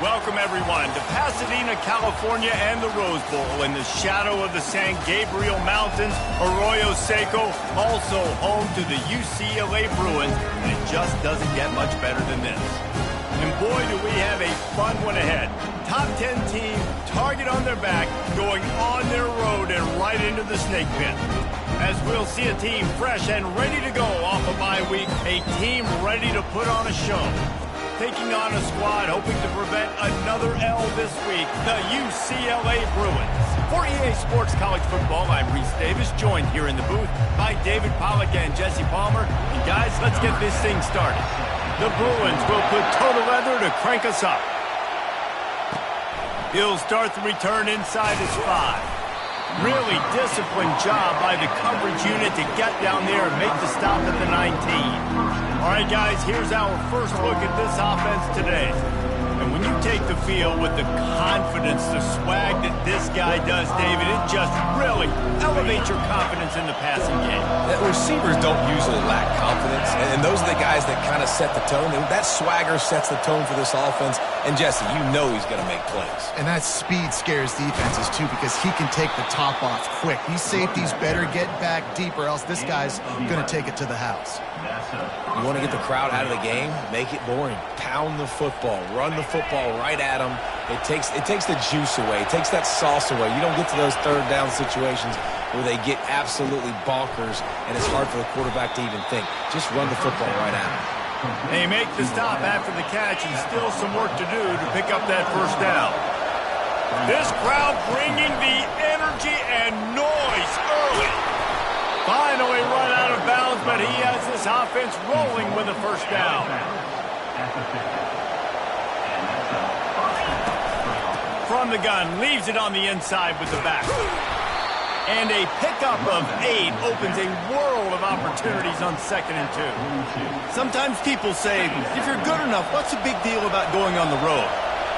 Welcome, everyone, to Pasadena, California and the Rose Bowl in the shadow of the San Gabriel Mountains, Arroyo Seco, also home to the UCLA Bruins, and it just doesn't get much better than this. And boy, do we have a fun one ahead. Top 10 team, target on their back, going on their road and right into the snake pit. As we'll see a team fresh and ready to go off a bye week, a team ready to put on a show. Taking on a squad hoping to prevent another L this week, the UCLA Bruins. For EA Sports College Football, I'm Reese Davis, joined here in the booth by David Pollack and Jesse Palmer. And guys, let's get this thing started. The Bruins will put total leather to crank us up. He'll start the return inside his 5. Really disciplined job by the coverage unit to get down there and make the stop at the 19. All right, guys, here's our first look at this offense today. And when you take the field with the confidence, the swag that this guy does, David, it just really elevates your confidence in the passing game. Receivers don't usually lack confidence, and those are the guys that kind of set the tone. That swagger sets the tone for this offense. And, Jesse, you know he's going to make plays. And that speed scares defenses, too, because he can take the top off quick. These safeties better get back deep, or else this guy's going to take it to the house. You want to get the crowd out of the game? Make it boring. Pound the football. Run the football right at them. It takes the juice away. It takes that sauce away. You don't get to those third down situations where they get absolutely bonkers, and it's hard for the quarterback to even think. Just run the football right at them. They make the stop after the catch, and still some work to do to pick up that first down. This crowd bringing the energy and noise early. Finally run out of bounds, but he has this offense rolling with a first down. From the gun, leaves it on the inside with the back. And a pickup of 8 opens a world of opportunities on 2nd and 2. Sometimes people say, if you're good enough, what's the big deal about going on the road?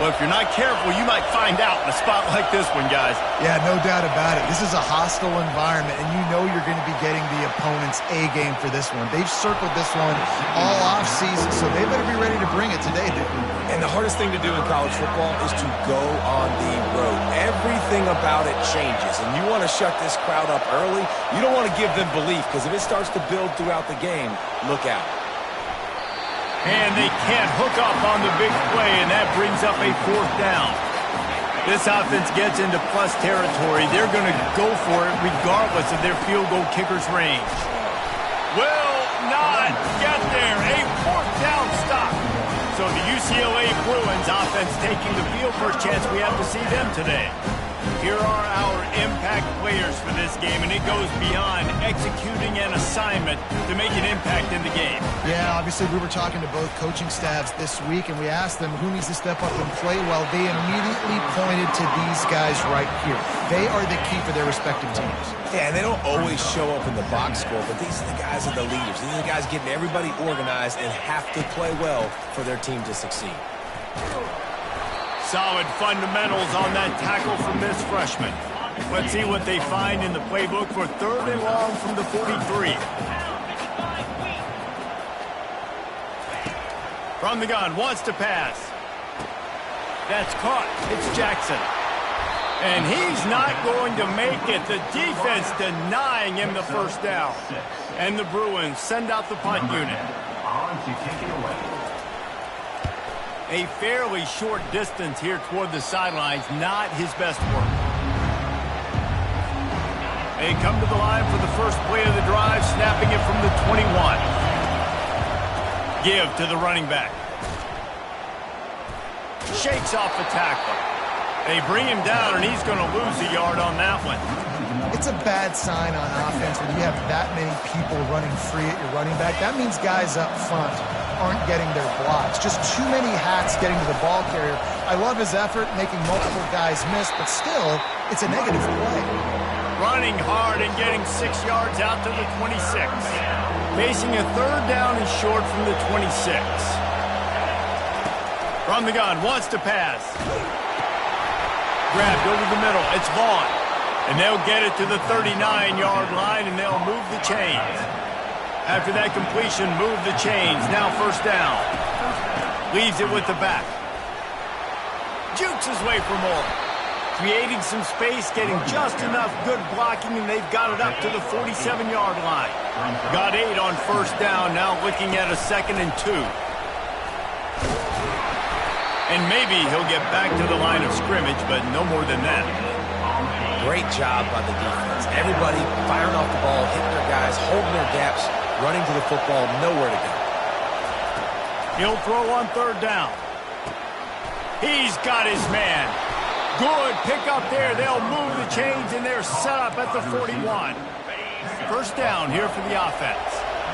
Well, if you're not careful, you might find out in a spot like this one, guys. Yeah, no doubt about it. This is a hostile environment, and you know you're going to be getting the opponent's A game for this one. They've circled this one all offseason, so they better be ready to bring it today, dude. And the hardest thing to do in college football is to go on the road. Everything about it changes, and you want to shut this crowd up early. You don't want to give them belief, because if it starts to build throughout the game, look out. And they can't hook up on the big play, and that brings up a 4th down. This offense gets into plus territory. They're going to go for it regardless of their field goal kicker's range. Will not get there. A 4th down stop. So the UCLA Bruins offense taking the field. First chance we have to see them today. Here are our impact players for this game, and it goes beyond executing an assignment to make an impact in the game. Yeah, obviously we were talking to both coaching staffs this week, and we asked them who needs to step up and play well. They immediately pointed to these guys right here. They are the key for their respective teams. Yeah, and they don't always show up in the box score, but these are the guys that are the leaders. These are the guys getting everybody organized and have to play well for their team to succeed. Solid fundamentals on that tackle from this freshman. Let's see what they find in the playbook for 3rd and long from the 43. From the gun, wants to pass. That's caught. It's Jackson. And he's not going to make it. The defense denying him the first down. And the Bruins send out the punt unit. A fairly short distance here toward the sidelines, not his best work. They come to the line for the first play of the drive, snapping it from the 21. Give to the running back. Shakes off the tackle. They bring him down, and he's going to lose a yard on that one. It's a bad sign on offense when you have that many people running free at your running back. That means guys up front aren't getting their blocks. Just too many hats getting to the ball carrier. I love his effort, making multiple guys miss, but still, it's a negative play. Running hard and getting 6 yards out to the 26. Facing a 3rd down and short from the 26. From the gun, wants to pass. Grabbed over the middle. It's Vaughn. And they'll get it to the 39-yard line, and they'll move the chains. After that completion, move the chains. Now 1st down. Leaves it with the back. Jukes his way for more. Creating some space, getting just enough good blocking, and they've got it up to the 47-yard line. Got 8 on first down, now looking at a 2nd and 2. And maybe he'll get back to the line of scrimmage, but no more than that. Great job by the defense. Everybody firing off the ball, hitting their guys, holding their gaps, running to the football, nowhere to go. He'll throw on 3rd down. He's got his man. Good pick up there. They'll move the chains, and they're set up at the 41. First down here for the offense.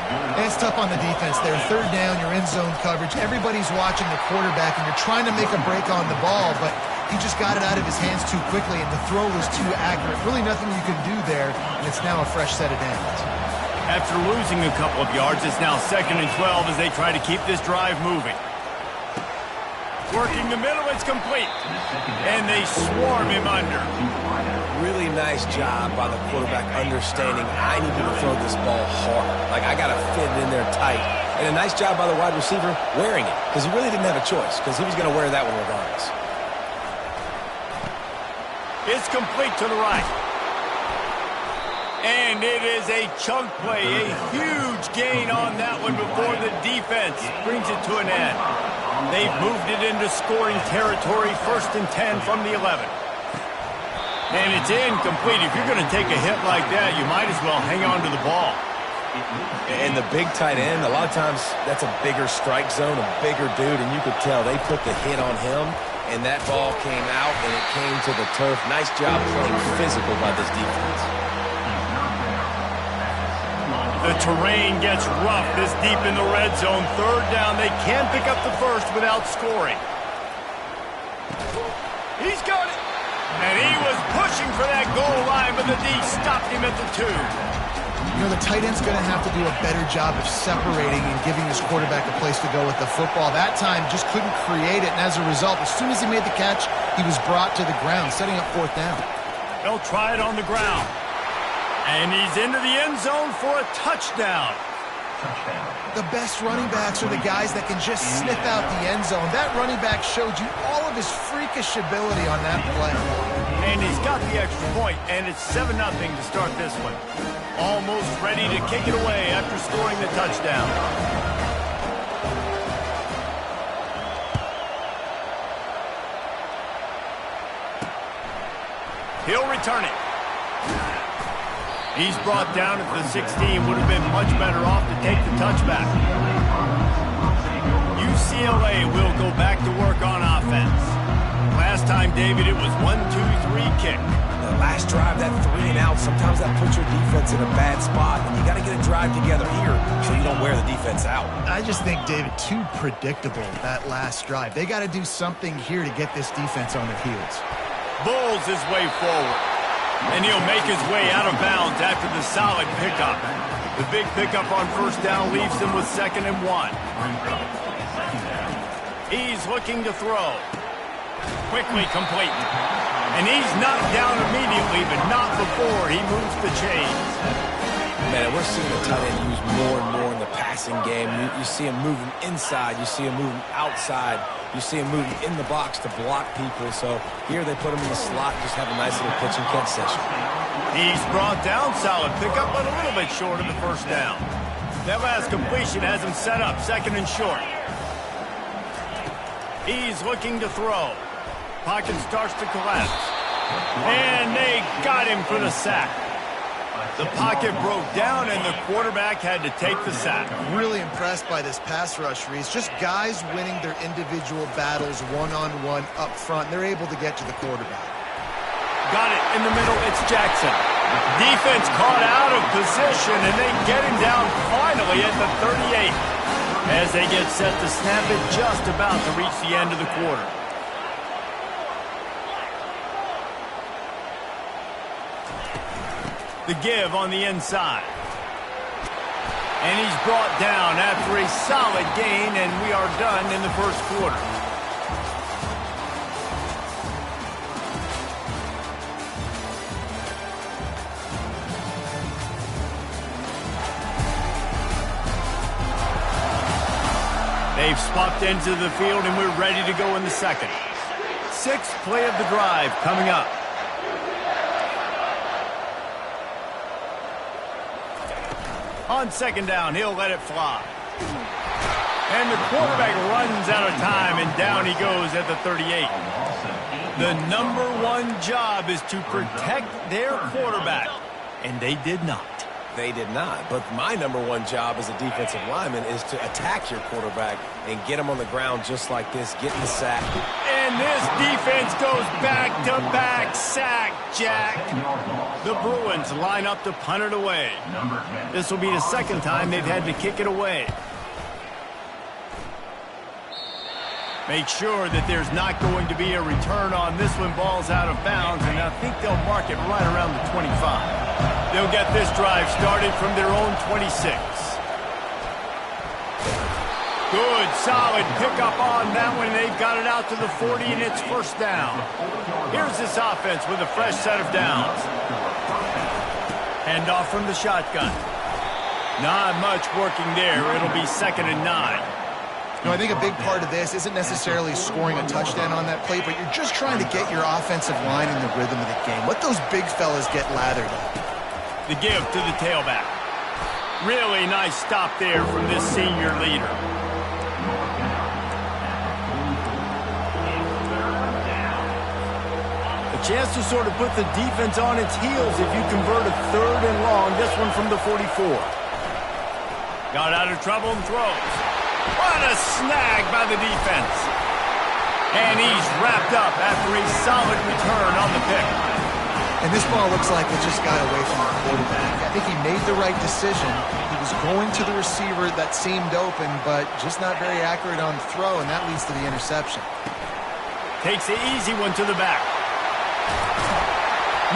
And it's tough on the defense there. 3rd down, you're in zone coverage. Everybody's watching the quarterback, and you're trying to make a break on the ball, but he just got it out of his hands too quickly, and the throw was too accurate. Really nothing you can do there, and it's now a fresh set of downs. After losing a couple of yards, it's now 2nd and 12 as they try to keep this drive moving. Working the middle, it's complete. And they swarm him under. Really nice job by the quarterback understanding I need to throw this ball hard. Like, I got to fit it in there tight. And a nice job by the wide receiver wearing it, because he really didn't have a choice, because he was going to wear that one regardless. It's complete to the right. And it is a chunk play, a huge gain on that one before the defense brings it to an end. They've moved it into scoring territory, 1st and 10 from the 11. And it's incomplete. If you're going to take a hit like that, you might as well hang on to the ball. And the big tight end, a lot of times that's a bigger strike zone, a bigger dude, and you could tell they put the hit on him, and that ball came out, and it came to the turf. Nice job playing physical by this defense. The terrain gets rough this deep in the red zone. 3rd down. They can pick up the first without scoring. He's got it. And he was pushing for that goal line, but the D stopped him at the 2. You know, the tight end's going to have to do a better job of separating and giving his quarterback a place to go with the football. That time just couldn't create it, and as a result, as soon as he made the catch, he was brought to the ground, setting up 4th down. They'll try it on the ground. And he's into the end zone for a touchdown. The best running backs are the guys that can just sniff out the end zone. That running back showed you all of his freakish ability on that play. And he's got the extra point, and it's 7-0 to start this one. Almost ready to kick it away after scoring the touchdown. He'll return it. He's brought down at the 16. Would have been much better off to take the touchback. UCLA will go back to work on offense. Last time, David, it was 1-2-3 kick. The last drive, that 3 and out, sometimes that puts your defense in a bad spot. And you got to get a drive together here so you don't wear the defense out. I just think, David, too predictable, that last drive. They got to do something here to get this defense on their heels. Bulls his way forward. And he'll make his way out of bounds after the solid pickup. The big pickup on first down leaves him with 2nd and 1. He's looking to throw. Quickly complete. And he's knocked down immediately, but not before he moves the chains. Man, we're seeing the tight end used more and more in the passing game. You see him moving inside. You see him moving outside. You see him moving in the box to block people. So here they put him in the slot, just have a nice little pitch and catch session. He's brought down, solid pickup, but a little bit short of the first down. That last completion has him set up, 2nd and short. He's looking to throw. Pocket starts to collapse. And they got him for the sack. The pocket broke down, and the quarterback had to take the sack. Really impressed by this pass rush, Reese. Just guys winning their individual battles one-on-one up front. They're able to get to the quarterback. Got it in the middle. It's Jackson. Defense caught out of position, and they get him down finally at the 38 as they get set to snap it just about to reach the end of the quarter. The give on the inside. And he's brought down after a solid gain, and we are done in the first quarter. They've swapped into the field, and we're ready to go in the second. sixth play of the drive coming up. On second down, he'll let it fly. And the quarterback runs out of time, and down he goes at the 38. The number one job is to protect their quarterback, and they did not. They did not. But my number one job as a defensive lineman is to attack your quarterback and get him on the ground just like this, getting the sack. And this defense goes back-to-back sack, Jack. The Bruins line up to punt it away. This will be the second time they've had to kick it away. Make sure that there's not going to be a return on this when ball's out of bounds, and I think they'll mark it right around the 25. They'll get this drive started from their own 26. Good, solid pickup on that one. They've got it out to the 40, and it's first down. Here's this offense with a fresh set of downs. Hand off from the shotgun. Not much working there. It'll be 2nd and 9. I think a big part of this isn't necessarily scoring a touchdown on that play, but you're just trying to get your offensive line in the rhythm of the game. Let those big fellas get lathered up. The give to the tailback. Really nice stop there from this senior leader. A chance to sort of put the defense on its heels if you convert a 3rd and long. This one from the 44. Got out of trouble and throws. What a snag by the defense. And he's wrapped up after a solid return on the pick. And this ball looks like it just got away from the quarterback. I think he made the right decision. He was going to the receiver that seemed open, but just not very accurate on the throw, and that leads to the interception. Takes the easy one to the back.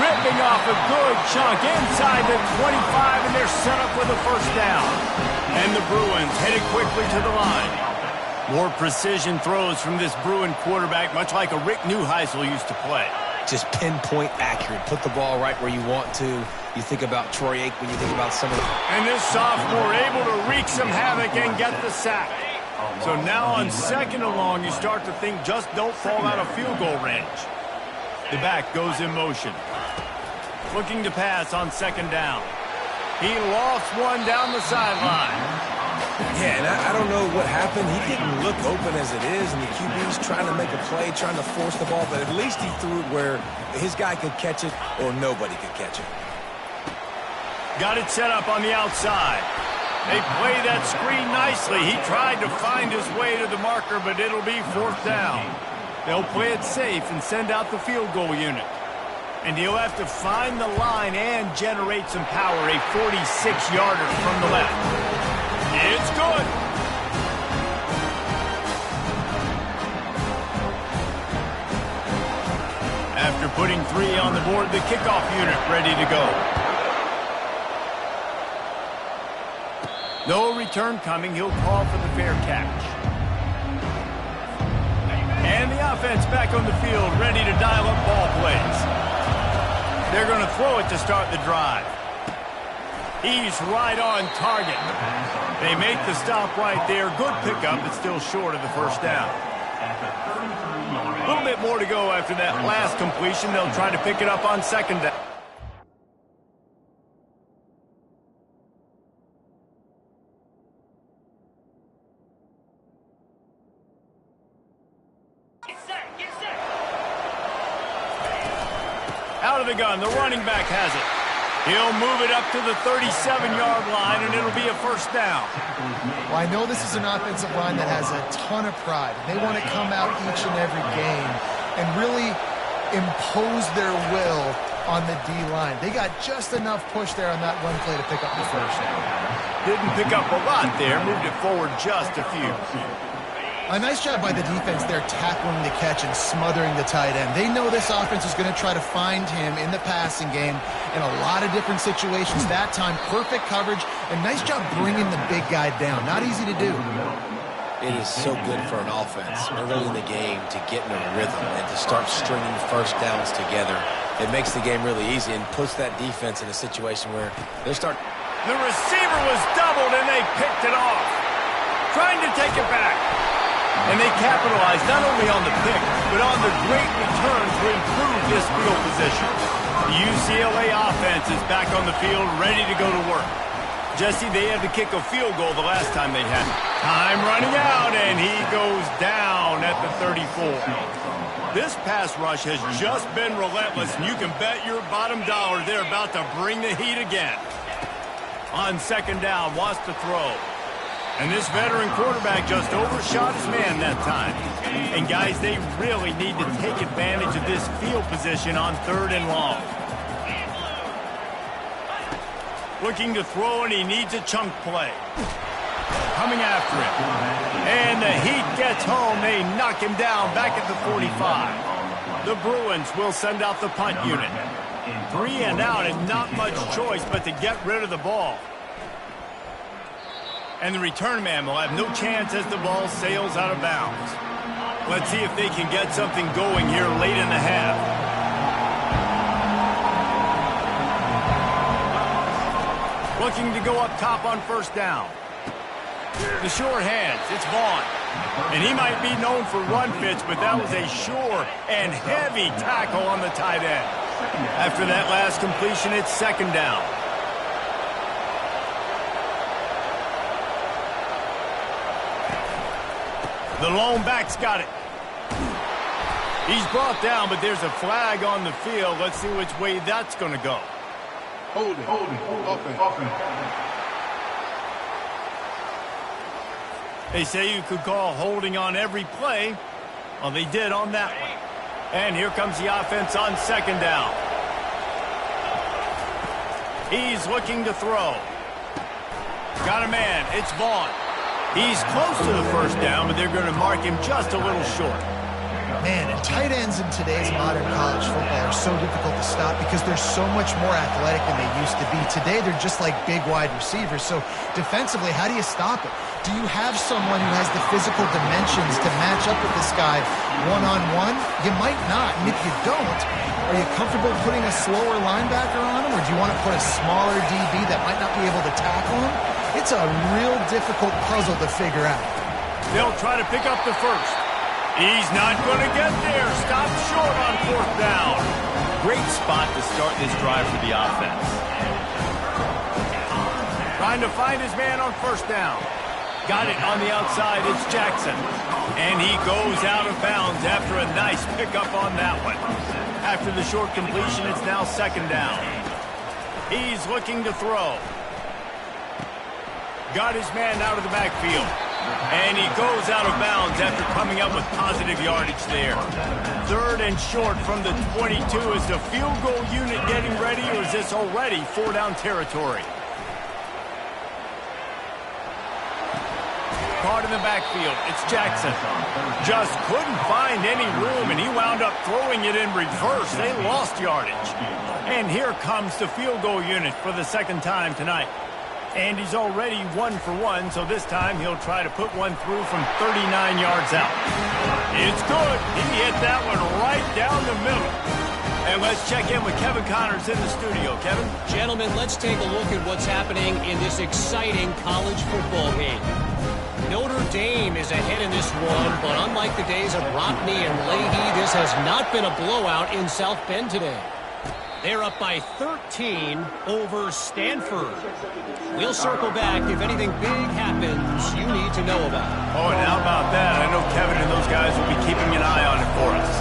Ripping off a good chunk inside the 25, and they're set up with a first down. And the Bruins headed quickly to the line. More precision throws from this Bruin quarterback, much like a Rick Neuheisel used to play. Just pinpoint accurate. Put the ball right where you want to. You think about Troy Aikman, you think about some of the... And this sophomore able to wreak some havoc and get the sack. So now on 2nd and long, you start to think just don't fall out of field goal range. The back goes in motion. Looking to pass on 2nd down. He lost one down the sideline. Yeah, and I don't know what happened. He didn't look open as it is, and the QB's trying to make a play, trying to force the ball, but at least he threw it where his guy could catch it or nobody could catch it. Got it set up on the outside. They play that screen nicely. He tried to find his way to the marker, but it'll be 4th down. They'll play it safe and send out the field goal unit. And he'll have to find the line and generate some power. A 46-yarder from the left. It's good. After putting 3 on the board, the kickoff unit ready to go. No return coming. He'll call for the fair catch. And the offense back on the field, ready to dial up ball plays. They're going to throw it to start the drive. He's right on target. They make the stop right there. Good pickup, but still short of the first down. A little bit more to go after that last completion. They'll try to pick it up on 2nd down. Out of the gun, the running back has it. He'll move it up to the 37-yard line, and it'll be a first down. Well, I know this is an offensive line that has a ton of pride. They want to come out each and every game and really impose their will on the D-line. They got just enough push there on that one play to pick up the first down. Didn't pick up a lot there, moved it forward just a few. A nice job by the defense there tackling the catch and smothering the tight end. They know this offense is going to try to find him in the passing game in a lot of different situations. That time, perfect coverage, and nice job bringing the big guy down. Not easy to do. It is so good for an offense early in the game to get in a rhythm and to start stringing first downs together. It makes the game really easy and puts that defense in a situation where they're starting. The receiver was doubled, and they picked it off. Trying to take it back. And they capitalized not only on the pick, but on the great return to improve this field position. The UCLA offense is back on the field, ready to go to work. Jesse, they had to kick a field goal the last time they had it. Time running out, and he goes down at the 34. This pass rush has just been relentless, and you can bet your bottom dollar they're about to bring the heat again. On second down, wants to throw. And this veteran quarterback just overshot his man that time. And guys, they really need to take advantage of this field position on third and long. Looking to throw, and he needs a chunk play. Coming after it. And the Heat gets home. They knock him down back at the 45. The Bruins will send out the punt unit. 3 and out, and not much choice but to get rid of the ball. And the return man will have no chance as the ball sails out of bounds. Let's see if they can get something going here late in the half. Looking to go up top on first down. The sure hands, it's Vaughn. And he might be known for run fits, but that was a sure and heavy tackle on the tight end. After that last completion, it's second down. The lone back's got it. He's brought down, but there's a flag on the field. Let's see which way that's going to go. Hold it. Offense. They say you could call holding on every play. Well, they did on that one. And here comes the offense on second down. He's looking to throw. Got a man. It's Vaughn. He's close to the first down, but they're going to mark him just a little short. Man, and tight ends in today's modern college football are so difficult to stop because they're so much more athletic than they used to be. Today, they're just like big wide receivers. So defensively, how do you stop it? Do you have someone who has the physical dimensions to match up with this guy one-on-one? You might not. And if you don't, are you comfortable putting a slower linebacker on him, or do you want to put a smaller DB that might not be able to tackle him? It's a real difficult puzzle to figure out. They'll try to pick up the first. He's not going to get there. Stopped short on fourth down. Great spot to start this drive for the offense. Trying to find his man on first down. Got it on the outside. It's Jackson. And he goes out of bounds after a nice pickup on that one. After the short completion, it's now second down. He's looking to throw. Got his man out of the backfield. And he goes out of bounds after coming up with positive yardage there. Third and short from the 22. Is the field goal unit getting ready, or is this already 4-down territory? Caught in the backfield. It's Jackson. Just couldn't find any room, and he wound up throwing it in reverse. They lost yardage. And here comes the field goal unit for the second time tonight. And he's already 1 for 1, so this time he'll try to put one through from 39 yards out. It's good. He hit that one right down the middle. And let's check in with Kevin Connors in the studio. Kevin? Gentlemen, let's take a look at what's happening in this exciting college football game. Notre Dame is ahead in this one, but unlike the days of Rockne and Leahy, this has not been a blowout in South Bend today. They're up by 13 over Stanford. We'll circle back if anything big happens you need to know about. Oh, and how about that? I know Kevin and those guys will be keeping an eye on it for us.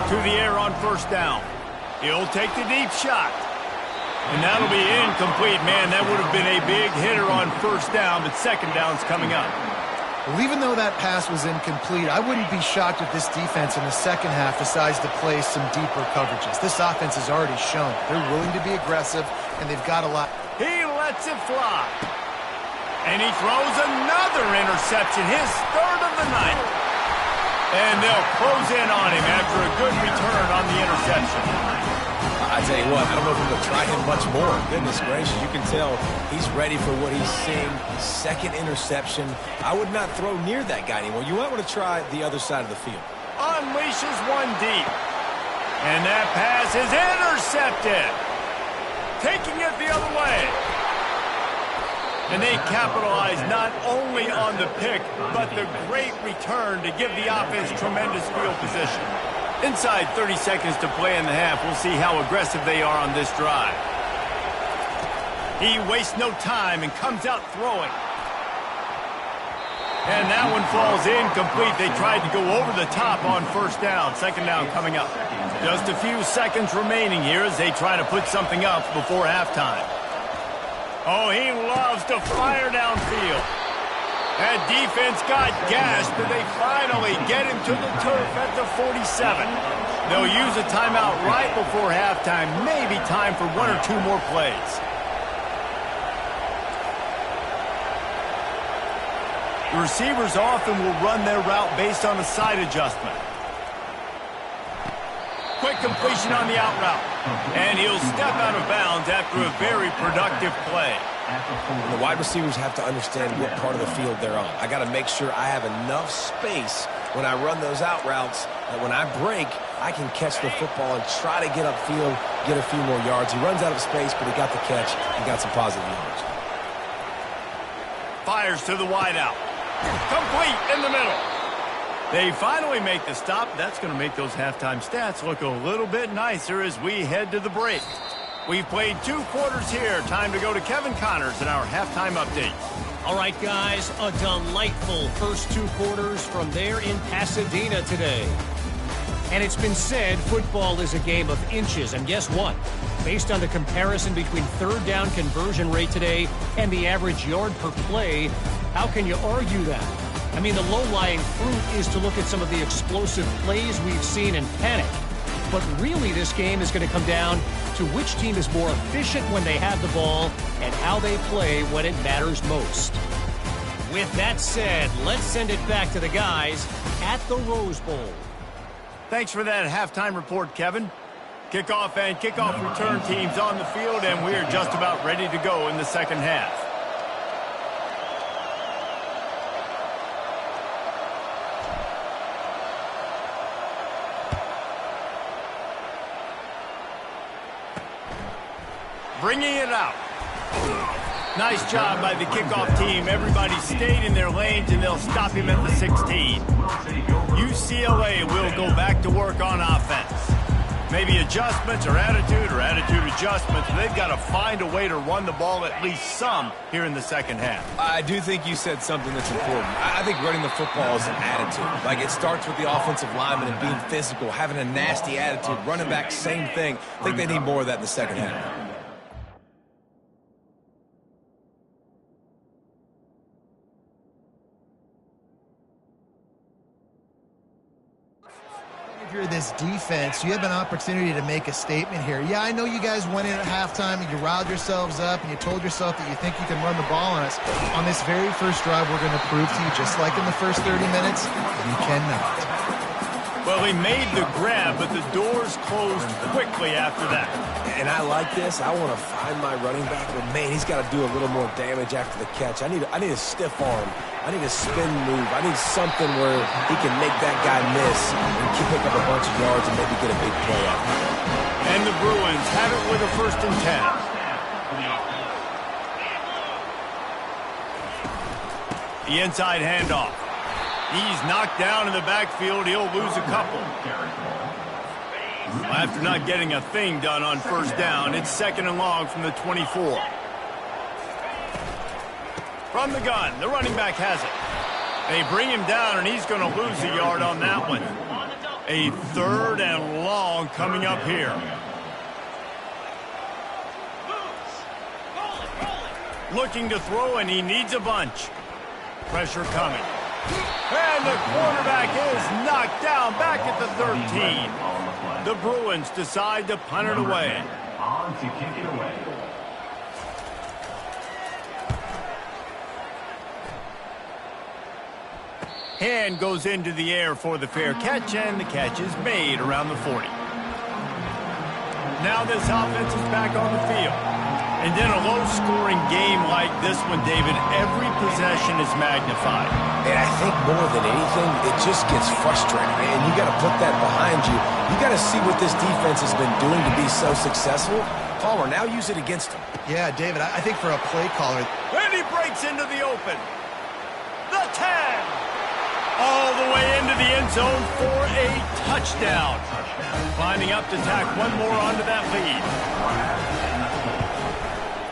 To the air on first down. He'll take the deep shot. And that'll be incomplete. Man, that would have been a big hitter on first down, but second down's coming up. Well, even though that pass was incomplete, I wouldn't be shocked if this defense in the second half decides to play some deeper coverages. This offense has already shown they're willing to be aggressive, and they've got a lot. He lets it fly. And he throws another interception, his third of the night. And they'll close in on him after a good return on the interception. I tell you what, I don't know if I'm going to try him much more. Goodness gracious, you can tell he's ready for what he's seeing. Second interception. I would not throw near that guy anymore. You might want to try the other side of the field. Unleashes one deep. And that pass is intercepted. Taking it the other way. And they capitalize not only on the pick, but the great return to give the offense tremendous field position. Inside 30 seconds to play in the half, we'll see how aggressive they are on this drive. He wastes no time and comes out throwing. And that one falls incomplete. They tried to go over the top on first down. Second down coming up. Just a few seconds remaining here as they try to put something up before halftime. Oh, he loves to fire downfield. That defense got gashed, but they finally get him to the turf at the 47. They'll use a timeout right before halftime. Maybe time for one or two more plays. The receivers often will run their route based on a side adjustment. Quick completion on the out route. And he'll step out of bounds after a very productive play. The wide receivers have to understand what part of the field they're on. I got to make sure I have enough space when I run those out routes that when I break, I can catch the football and try to get upfield, get a few more yards. He runs out of space, but he got the catch and got some positive yards. Fires to the wide out. Complete in the middle. They finally make the stop. That's going to make those halftime stats look a little bit nicer as we head to the break. We've played 2 quarters here. Time to go to Kevin Connors in our halftime update. All right, guys, a delightful first 2 quarters from there in Pasadena today. And it's been said football is a game of inches. And guess what? Based on the comparison between third down conversion rate today and the average yard per play, how can you argue that? I mean, the low-lying fruit is to look at some of the explosive plays we've seen and panic. But really, this game is going to come down to which team is more efficient when they have the ball and how they play when it matters most. With that said, let's send it back to the guys at the Rose Bowl. Thanks for that halftime report, Kevin. Kickoff and kickoff return teams on the field, and we're just about ready to go in the second half. Bringing it out. Nice job by the kickoff team. Everybody stayed in their lanes, and they'll stop him at the 16. UCLA will go back to work on offense. Maybe adjustments or attitude adjustments. They've got to find a way to run the ball at least some here in the second half. I do think you said something that's important. I think running the football is an attitude. Like, it starts with the offensive lineman and being physical, having a nasty attitude. Running back, same thing. I think they need more of that in the second half. If you're this defense, you have an opportunity to make a statement here. Yeah, I know you guys went in at halftime and you riled yourselves up and you told yourself that you think you can run the ball on us. On this very first drive, we're going to prove to you, just like in the first 30 minutes, you cannot. Well, he made the grab, but the doors closed quickly after that. And I like this. I want to find my running back, but man, he's got to do a little more damage after the catch. I need a stiff arm. I need a spin move. I need something where he can make that guy miss and pick up a bunch of yards and maybe get a big play out. And the Bruins have it with a 1st and 10. The inside handoff. He's knocked down in the backfield. He'll lose a couple. After not getting a thing done on first down, it's 2nd and long from the 24. From the gun, the running back has it. They bring him down, and he's going to lose a yard on that one. A 3rd and long coming up here. Looking to throw, and he needs a bunch. Pressure coming. And the quarterback is knocked down back at the 13. The Bruins decide to punt it away. On to kick it away. Hand goes into the air for the fair catch, and the catch is made around the 40. Now this offense is back on the field. And in a low-scoring game like this one, David, every possession is magnified. And I think more than anything, it just gets frustrating, man. You got to put that behind you. You got to see what this defense has been doing to be so successful. call or now use it against him. Yeah, David, I think for a play caller... And he breaks into the open. The 10. All the way into the end zone for a touchdown. Climbing up to tack one more onto that lead.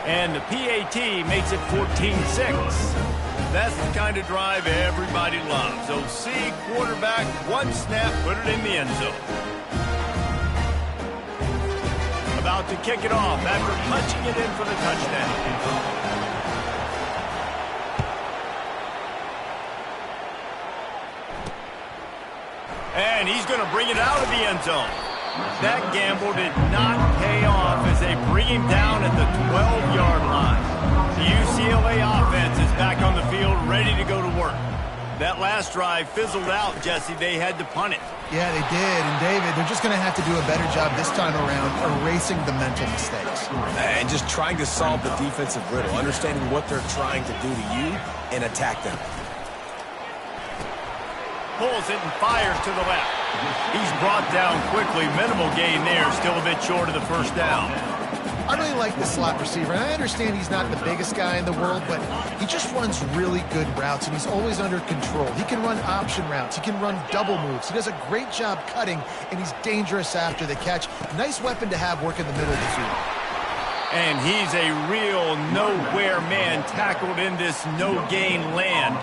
And the PAT makes it 14-6. That's the kind of drive everybody loves. OC quarterback, one snap, put it in the end zone. About to kick it off after punching it in for the touchdown. And he's going to bring it out of the end zone. That gamble did not pay off as they bring him down at the 12-yard line. The UCLA offense is back on the field, ready to go to work. That last drive fizzled out, Jesse. They had to punt it. Yeah, they did. And, David, they're just going to have to do a better job this time around erasing the mental mistakes. And just trying to solve the defensive riddle, understanding what they're trying to do to you and attack them. Pulls it and fires to the left. He's brought down quickly. Minimal gain there. Still a bit short of the first down. I really like the slot receiver. And I understand he's not the biggest guy in the world, but he just runs really good routes, and he's always under control. He can run option routes. He can run double moves. He does a great job cutting, and he's dangerous after the catch. Nice weapon to have working the middle of the field. And he's a real nowhere man tackled in this no-gain land.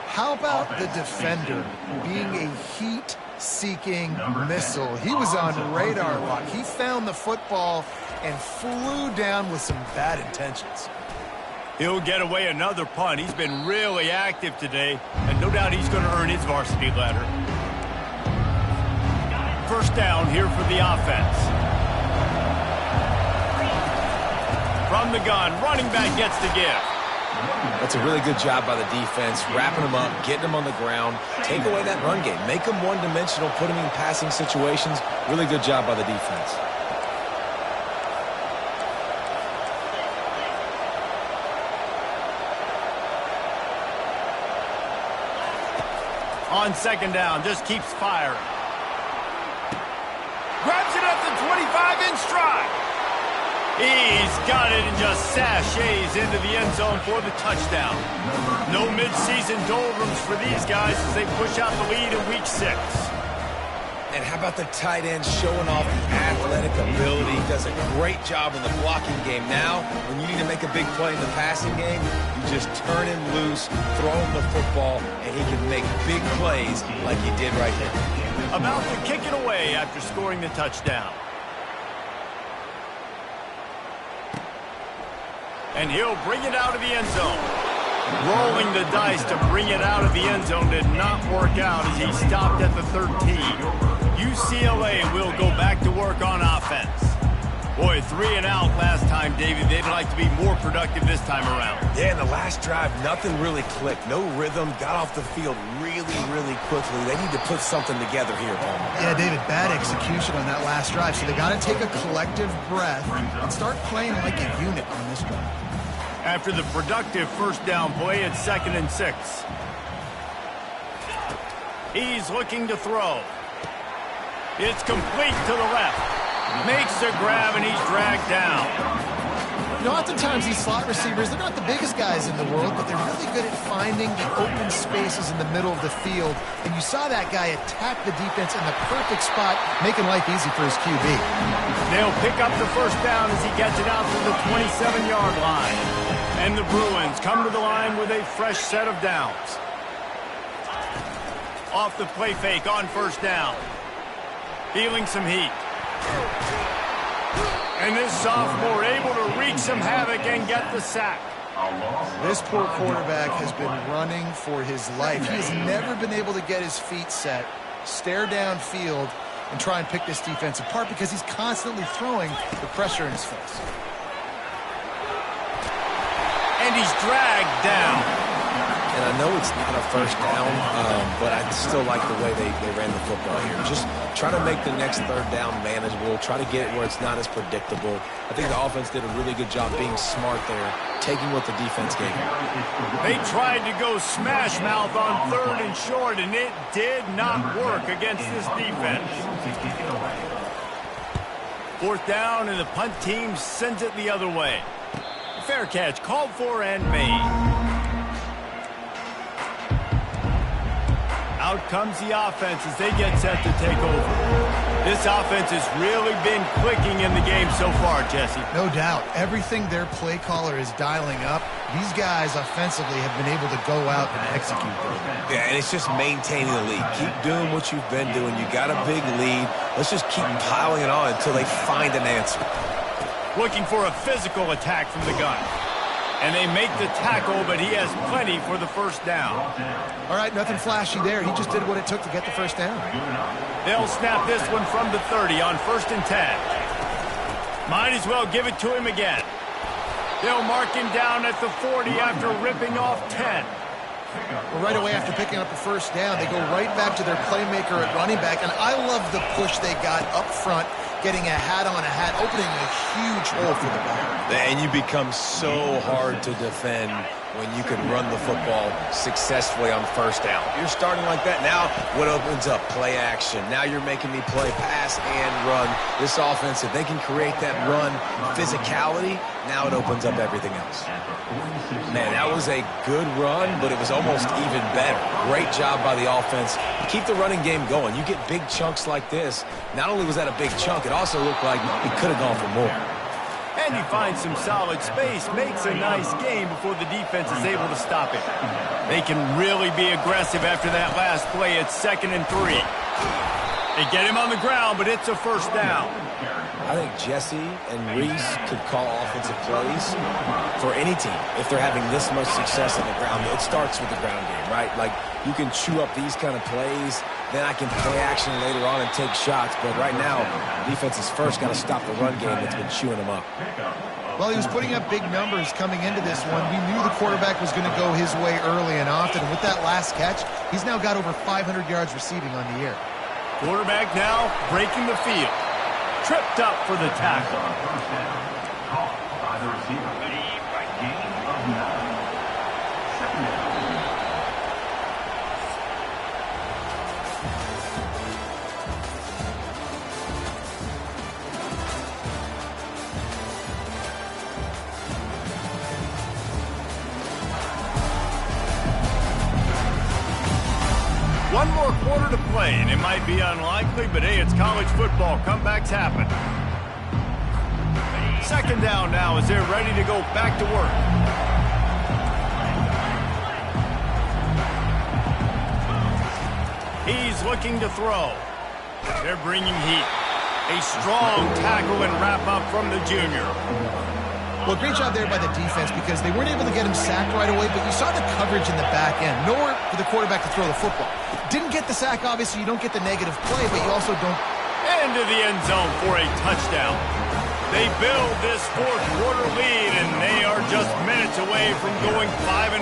How about the defender being a heat-seeking missile? He was on radar lock. He found the football and flew down with some bad intentions. He'll get away another punt. He's been really active today, and no doubt he's going to earn his varsity letter. First down here for the offense. From the gun, running back gets the give. That's a really good job by the defense, wrapping them up, getting them on the ground, take away that run game, make them one-dimensional, put them in passing situations. Really good job by the defense. On second down, just keeps firing. Grabs it at the 25 in stride. He's got it and just sashays into the end zone for the touchdown. No midseason doldrums for these guys as they push out the lead in week 6. And how about the tight end showing off the athletic ability? Does a great job in the blocking game. Now, when you need to make a big play in the passing game, you just turn him loose, throw him the football, and he can make big plays like he did right here. About to kick it away after scoring the touchdown. And he'll bring it out of the end zone. Rolling the dice to bring it out of the end zone did not work out as he stopped at the 13. UCLA will go back to work on offense. Boy, 3 and out last time, David. They'd like to be more productive this time around. Yeah, in the last drive, nothing really clicked. No rhythm, got off the field really quickly. They need to put something together here, Harmon. Yeah, David, bad execution on that last drive. So they got to take a collective breath and start playing like a unit on this drive. After the productive first down play, it's 2nd and 6. He's looking to throw. It's complete to the left. Makes the grab, and he's dragged down. You know, oftentimes these slot receivers, they're not the biggest guys in the world, but they're really good at finding the open spaces in the middle of the field. And you saw that guy attack the defense in the perfect spot, making life easy for his QB. They'll pick up the first down as he gets it out to the 27-yard line. And the Bruins come to the line with a fresh set of downs. Off the play fake on first down. Feeling some heat. And this sophomore able to wreak some havoc and get the sack. This poor quarterback has been running for his life. He has never been able to get his feet set, stare downfield, and try and pick this defense apart because he's constantly throwing the pressure in his face. And he's dragged down. And I know it's not a first down, but I still like the way they ran the football here. Just try to make the next third down manageable. Try to get it where it's not as predictable. I think the offense did a really good job being smart there, taking what the defense gave them. They tried to go smash mouth on 3rd and short, and it did not work against this defense. 4th down, and the punt team sends it the other way. Fair catch called for and made. Out comes the offense as they get set to take over. This offense has really been clicking in the game so far, Jesse. No doubt. Everything their play caller is dialing up, these guys offensively have been able to go out and execute. Yeah, and it's just maintaining the lead. Keep doing what you've been doing. You got a big lead. Let's just keep piling it on until they find an answer. Looking for a physical attack from the gun. And they make the tackle, but he has plenty for the first down. All right, nothing flashy there. He just did what it took to get the first down. They'll snap this one from the 30 on 1st and 10. Might as well give it to him again. They'll mark him down at the 40 after ripping off 10. Well, right away after picking up the first down, they go right back to their playmaker at running back, and I love the push they got up front, getting a hat on a hat, opening a huge hole for the ball. And you become so hard to defend when you can run the football successfully on 1st down. You're starting like that. Now what opens up? Play action. Now you're making me play pass and run. This offense, if they can create that run physicality, now it opens up everything else. Man, that was a good run, but it was almost even better. Great job by the offense. Keep the running game going. You get big chunks like this. Not only was that a big chunk, it also looked like it could have gone for more. And he finds some solid space, makes a nice gain before the defense is able to stop it. They can really be aggressive after that last play at 2nd and 3. They get him on the ground, but it's a first down. I think Jesse and Reese could call offensive plays for any team if they're having this much success on the ground. It starts with the ground game, right? Like, you can chew up these kind of plays, then I can play action later on and take shots. But right now, defense is first got to stop the run game that's been chewing them up. Well, he was putting up big numbers coming into this one. We knew the quarterback was going to go his way early and often. And with that last catch, he's now got over 500 yards receiving on the year. Quarterback now breaking the field. Tripped up for the tackle. Call by the receiver. Gain of 9. 2nd down. One more quarter to play, and it might be unlikely, but hey, it's college football. Comebacks happen. 2nd down now as they're ready to go back to work. He's looking to throw. They're bringing heat. A strong tackle and wrap up from the junior. Well, great job there by the defense because they weren't able to get him sacked right away, but you saw the coverage in the back end. Nowhere for the quarterback to throw the football. Didn't get the sack, obviously. You don't get the negative play, but you also don't. Into the end zone for a touchdown. They build this 4th quarter lead, and they are just minutes away from going 5-0.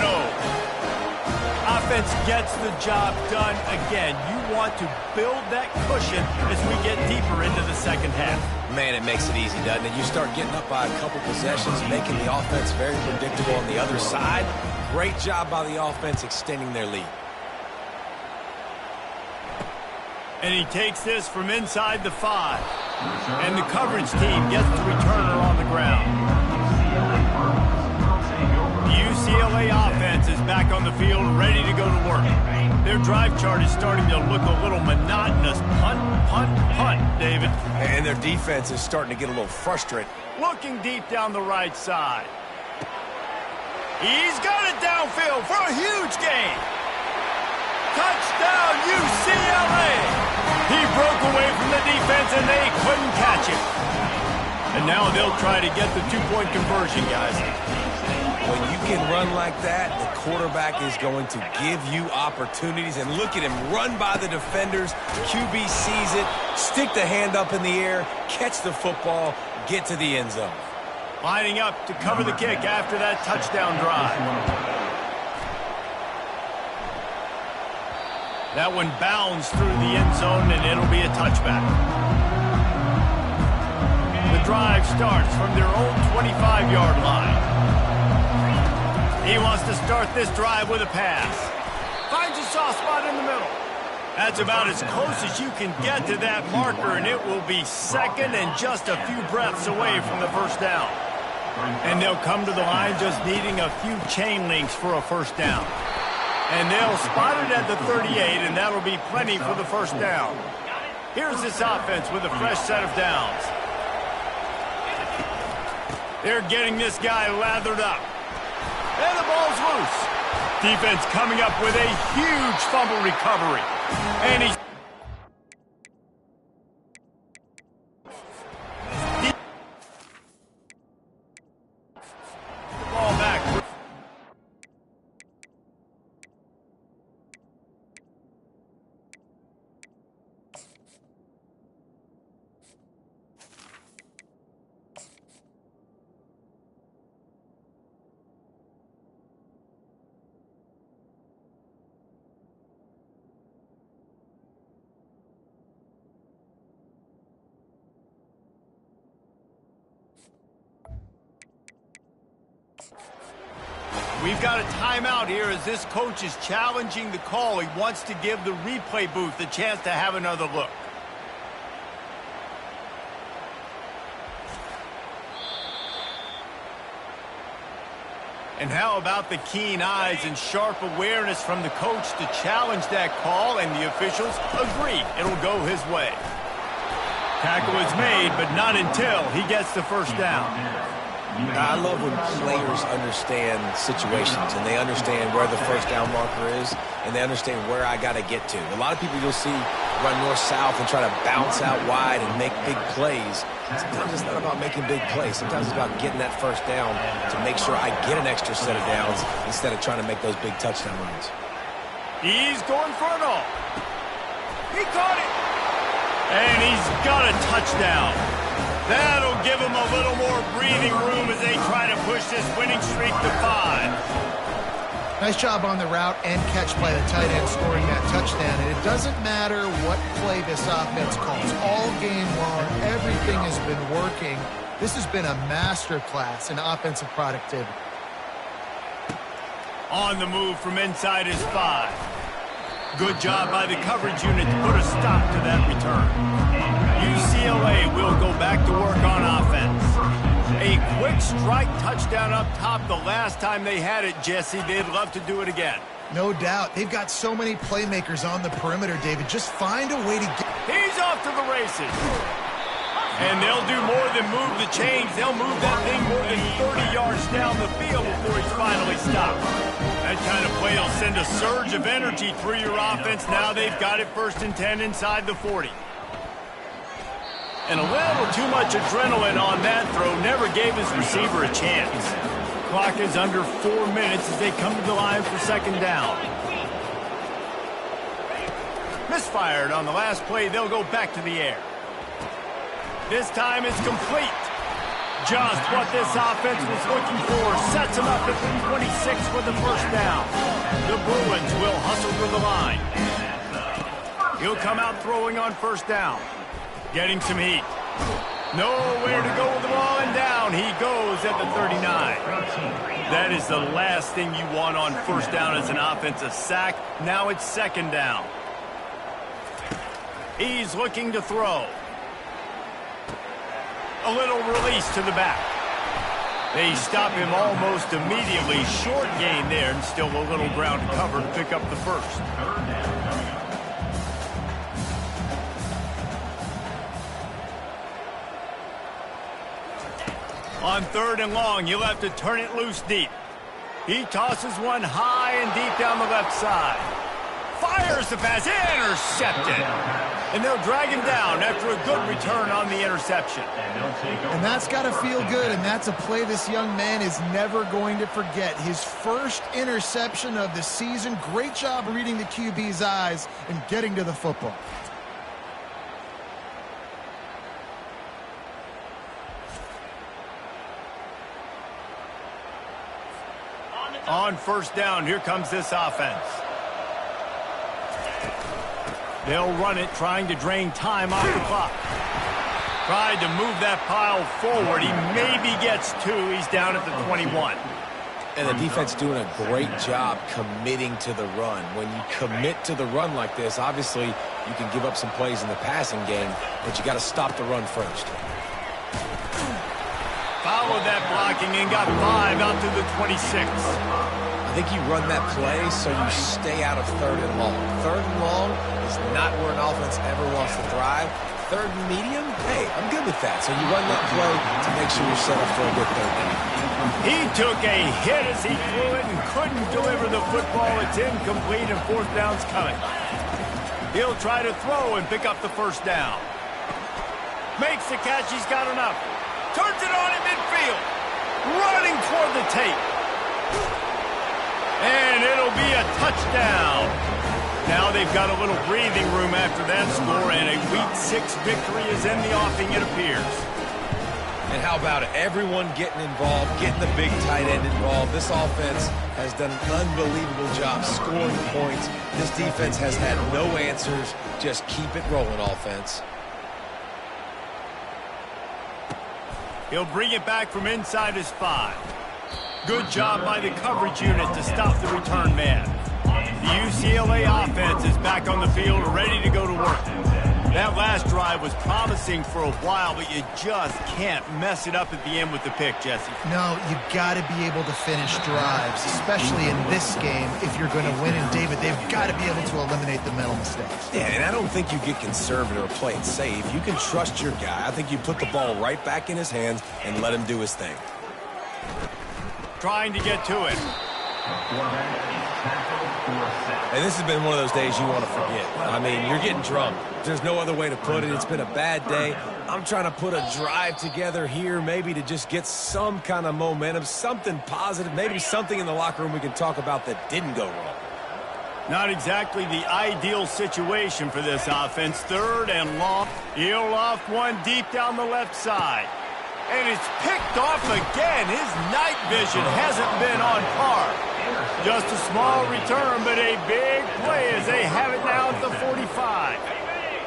Offense gets the job done again. You want to build that cushion as we get deeper into the 2nd half. Man, it makes it easy, doesn't it? You start getting up by a couple possessions, making the offense very predictable on the other side. Great job by the offense extending their lead. And he takes this from inside the 5. And the coverage team gets the returner on the ground. The UCLA offense is back on the field, ready to go to work. Their drive chart is starting to look a little monotonous. Punt, punt, punt, David. And their defense is starting to get a little frustrated. Looking deep down the right side. He's got it downfield for a huge gain. Touchdown, UCLA! He broke away from the defense, and they couldn't catch him. And now they'll try to get the 2-point conversion, guys. When you can run like that, the quarterback is going to give you opportunities. And look at him run by the defenders. QB sees it, stick the hand up in the air, catch the football, get to the end zone. Lining up to cover the kick after that touchdown drive. That one bounds through the end zone, and it'll be a touchback. The drive starts from their own 25-yard line. He wants to start this drive with a pass. Finds a soft spot in the middle. That's about as close as you can get to that marker, and it will be second and just a few breaths away from the first down. And they'll come to the line just needing a few chain links for a first down. And they'll spot it at the 38, and that'll be plenty for the first down. Here's this offense with a fresh set of downs. They're getting this guy lathered up. And the ball's loose. Defense coming up with a huge fumble recovery. And he's... the ball back. We've got a timeout here as this coach is challenging the call. He wants to give the replay booth a chance to have another look. And how about the keen eyes and sharp awareness from the coach to challenge that call, and the officials agree it'll go his way. Tackle is made, but not until he gets the first down. I love when players understand situations and they understand where the first down marker is and they understand where I got to get to. A lot of people you'll see run north-south and try to bounce out wide and make big plays. Sometimes it's not about making big plays. Sometimes it's about getting that first down to make sure I get an extra set of downs instead of trying to make those big touchdown runs. He's going for it all. He caught it. And he's got a touchdown. That'll give them a little more breathing room as they try to push this winning streak to 5. Nice job on the route and catch by the tight end scoring that touchdown. And it doesn't matter what play this offense calls. All game long, everything has been working. This has been a masterclass in offensive productivity. On the move from inside his 5. Good job by the coverage unit to put a stop to that return. UCLA will go back to work on offense. A quick strike touchdown up top the last time they had it, Jesse. They'd love to do it again. No doubt. They've got so many playmakers on the perimeter, David. Just find a way to get... He's off to the races. And they'll do more than move the chains. They'll move that thing more than 30 yards down the field before he's finally stopped. That kind of play will send a surge of energy through your offense. Now they've got it 1st and 10 inside the 40. And a little too much adrenaline on that throw never gave his receiver a chance. Clock is under 4 minutes as they come to the line for second down. Misfired on the last play. They'll go back to the air. This time it's complete. Just what this offense was looking for. Sets him up at the 26 with the first down. The Bruins will hustle to the line. He'll come out throwing on first down. Getting some heat. Nowhere to go with the ball, and down he goes at the 39. That is the last thing you want on first down as an offensive sack. Now it's second down. He's looking to throw. A little release to the back. They stop him almost immediately. Short gain there, and still a little ground to cover to pick up the first. On 3rd and long, you'll have to turn it loose deep. He tosses one high and deep down the left side. Fires the pass, intercepted. And they'll drag him down after a good return on the interception. And that's got to feel good, and that's a play this young man is never going to forget. His first interception of the season. Great job reading the QB's eyes and getting to the football. On first down, here comes this offense. They'll run it, trying to drain time off the clock. Tried to move that pile forward. He maybe gets 2. He's down at the 21. And the defense doing a great job committing to the run. When you commit to the run like this, obviously you can give up some plays in the passing game, but you got to stop the run first. Followed that blocking and got 5 out to the 26. I think you run that play so you stay out of 3rd and long. 3rd and long is not where an offense ever wants to drive. 3rd and medium, hey, I'm good with that. So you run that play to make sure you're set up for a good 3rd down. He took a hit as he threw it and couldn't deliver the football. It's incomplete and 4th down's coming. He'll try to throw and pick up the 1st down. Makes the catch. He's got enough. Turns it on in midfield. Running toward the tape. And it'll be a touchdown. Now they've got a little breathing room after that score, and a Week 6 victory is in the offing, it appears. And how about it? Everyone getting involved, getting the big tight end involved. This offense has done an unbelievable job scoring points. This defense has had no answers. Just keep it rolling, offense. He'll bring it back from inside his 5. Good job by the coverage unit to stop the return man. The UCLA offense is back on the field, ready to go to work. That last drive was promising for a while, but you just can't mess it up at the end with the pick, Jesse. No, you got to be able to finish drives, especially in this game. If you're going to win, and David, they've got to be able to eliminate the mental mistakes. Yeah, and I don't think you get conservative or play it safe. You can trust your guy. I think you put the ball right back in his hands and let him do his thing. Trying to get to it. And this has been one of those days you want to forget. I mean, you're getting drunk. There's no other way to put it. It's been a bad day. I'm trying to put a drive together here maybe to just get some kind of momentum, something positive, maybe something in the locker room we can talk about that didn't go wrong. Not exactly the ideal situation for this offense. 3rd and long. He'll loft one deep down the left side. And it's picked off again. His night vision hasn't been on par. Just a small return, but a big play as they have it now at the 45.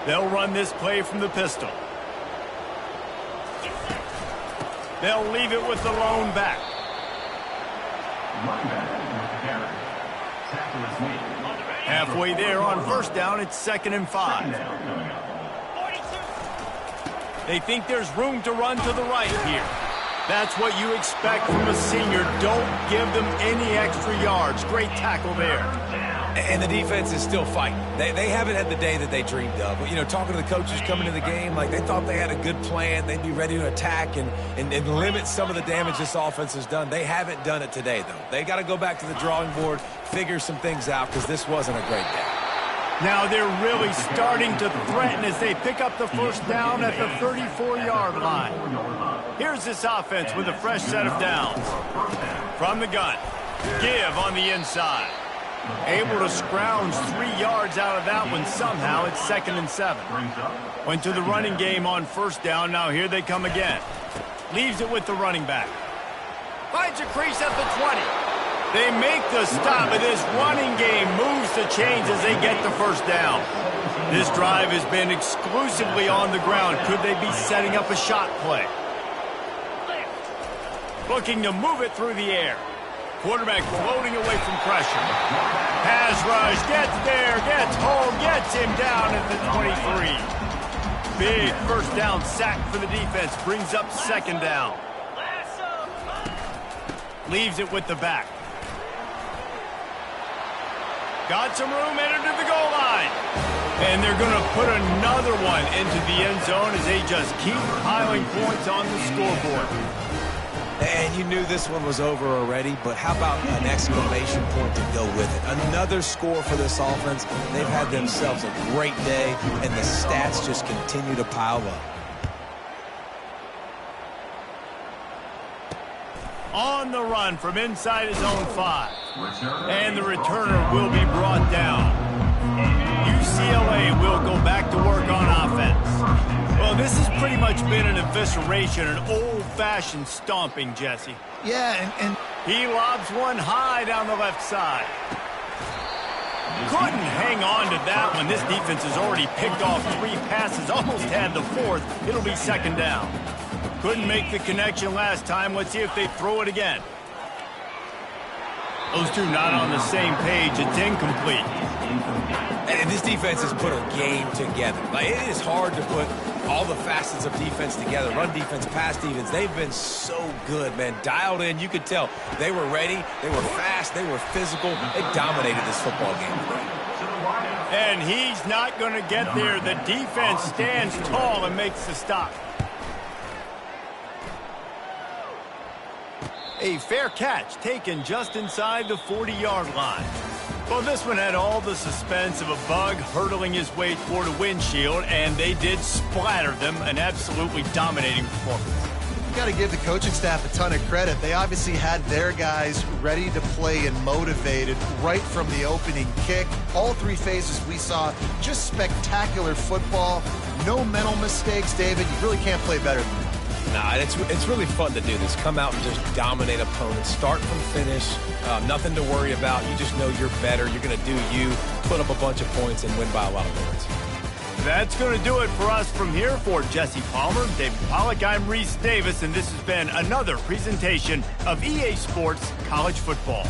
They'll run this play from the pistol. They'll leave it with the lone back. Halfway there on 1st down, it's 2nd and 5. They think there's room to run to the right here. That's what you expect from a senior. Don't give them any extra yards. Great tackle there. And the defense is still fighting. They haven't had the day that they dreamed of. You know, talking to the coaches coming to the game, like they thought they had a good plan. They'd be ready to attack and limit some of the damage this offense has done. They haven't done it today, though. They got to go back to the drawing board, figure some things out, because this wasn't a great day. Now they're really starting to threaten as they pick up the 1st down at the 34-yard line. Here's this offense with a fresh set of downs. From the gun, give on the inside. Able to scrounge 3 yards out of that one somehow. It's 2nd and 7. Went to the running game on 1st down. Now here they come again. Leaves it with the running back. Finds a crease at the 20. They make the stop, but this running game moves the chains as they get the 1st down. This drive has been exclusively on the ground. Could they be setting up a shot play? Looking to move it through the air. Quarterback floating away from pressure. Pass rush, gets there, gets home, gets him down at the 23. Big 1st down sack for the defense. Brings up 2nd down. Leaves it with the back. Got some room, entered to the goal line. And they're going to put another one into the end zone as they just keep piling points on the scoreboard. And you knew this one was over already, but how about an exclamation point to go with it? Another score for this offense. They've had themselves a great day, and the stats just continue to pile up. On the run from inside his own 5. And the returner will be brought down. UCLA will go back to work on offense. Well, this has pretty much been an evisceration, an old-fashioned stomping, Jesse. Yeah, and he lobs one high down the left side. Couldn't hang on to that one. This defense has already picked off 3 passes, almost had the 4th. It'll be 2nd down. Couldn't make the connection last time. Let's see if they throw it again. Those two not on the same page. It's incomplete. And this defense has put a game together. Like, it is hard to put all the facets of defense together. Run defense, pass defense. They've been so good, man. Dialed in. You could tell they were ready. They were fast. They were physical. They dominated this football game today. And he's not going to get there. The defense stands tall and makes the stop. A fair catch taken just inside the 40-yard line. Well, this one had all the suspense of a bug hurtling his way toward a windshield, and they did splatter them. An absolutely dominating performance. You got to give the coaching staff a ton of credit. They obviously had their guys ready to play and motivated right from the opening kick. All three phases we saw, just spectacular football. No mental mistakes, David. You really can't play better than that. Nah, it's really fun to do this. Come out and just dominate opponents. Start from finish. Nothing to worry about. You just know you're better. You're going to do you, put up a bunch of points, and win by a lot of points. That's going to do it for us from here. For Jesse Palmer, David Pollack, I'm Reese Davis, and this has been another presentation of EA Sports College Football.